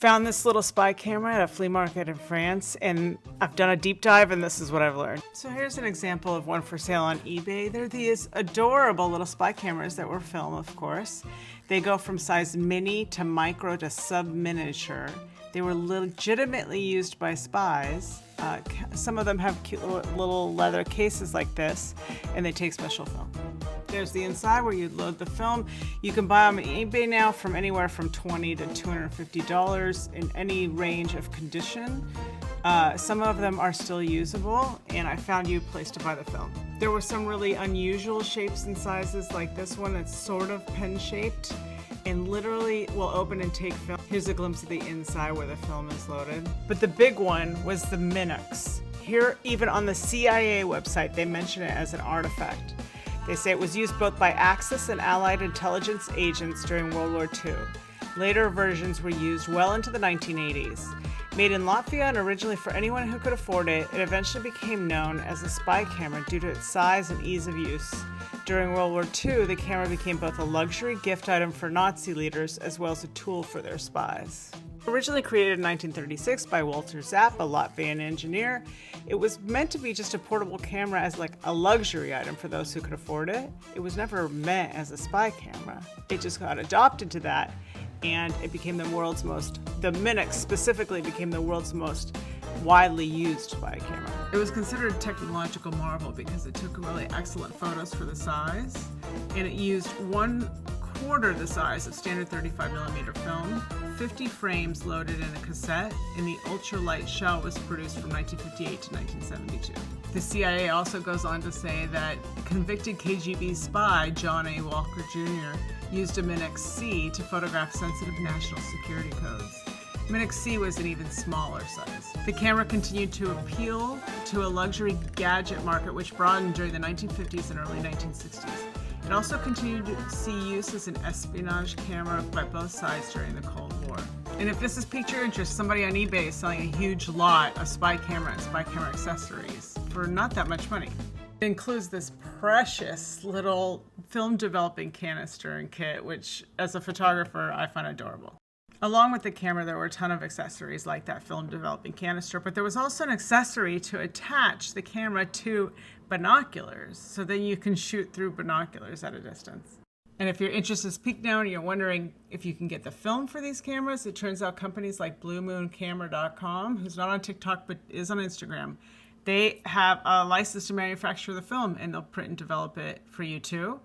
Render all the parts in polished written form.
Found this little spy camera at a flea market in France, and I've done a deep dive, and this is what I've learned. So here's an example of one for sale on eBay. They're these adorable little spy cameras that were film, of course. They go from size mini to micro to sub-miniature. They were legitimately used by spies. Some of them have cute little leather cases like this, and they take special film. There's the inside where you load the film. You can buy them on eBay now from anywhere from $20 to $250 in any range of condition. Some of them are still usable, and I found you a place to buy the film. There were some really unusual shapes and sizes, like this one that's sort of pen-shaped and literally will open and take film. Here's a glimpse of the inside where the film is loaded. But the big one was the Minix. Here, even on the CIA website, they mention it as an artifact. They say it was used both by Axis and Allied intelligence agents during World War II. Later versions were used well into the 1980s. Made in Latvia and originally for anyone who could afford it, it eventually became known as a spy camera due to its size and ease of use. During World War II, the camera became both a luxury gift item for Nazi leaders as well as a tool for their spies. Originally created in 1936 by Walter Zapp, a Latvian engineer, it was meant to be just a portable camera as like a luxury item for those who could afford it. It was never meant as a spy camera. It just got adopted to that, and it became the Minix specifically became the world's most widely used spy camera. It was considered a technological marvel because it took really excellent photos for the size, and it used 1/4 the size of standard 35mm film, 50 frames loaded in a cassette, and the ultralight shell was produced from 1958 to 1972. The CIA also goes on to say that convicted KGB spy John A. Walker Jr. used a Minix C to photograph sensitive national security codes. Minix C was an even smaller size. The camera continued to appeal to a luxury gadget market which broadened during the 1950s and early 1960s. It also continued to see use as an espionage camera by both sides during the Cold War. And if this has piqued your interest, somebody on eBay is selling a huge lot of spy camera and spy camera accessories for not that much money. It includes this precious little film developing canister and kit, which as a photographer, I find adorable. Along with the camera, there were a ton of accessories like that film developing canister, but there was also an accessory to attach the camera to binoculars, so then you can shoot through binoculars at a distance. And if your interest is piqued now and you're wondering if you can get the film for these cameras, it turns out companies like BlueMoonCamera.com, who's not on TikTok but is on Instagram, they have a license to manufacture the film, and they'll print and develop it for you too.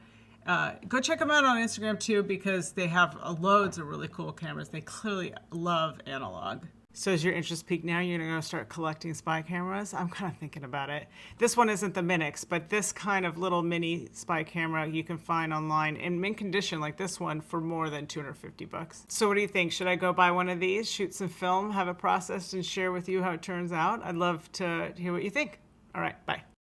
Go check them out on Instagram too, because they have loads of really cool cameras. They clearly love analog. So is your interest peaked now? You're going to start collecting spy cameras? I'm kind of thinking about it. This one isn't the Minix, but this kind of little mini spy camera you can find online in mint condition like this one for more than $250. So what do you think? Should I go buy one of these, shoot some film, have it processed, and share with you how it turns out? I'd love to hear what you think. All right, bye.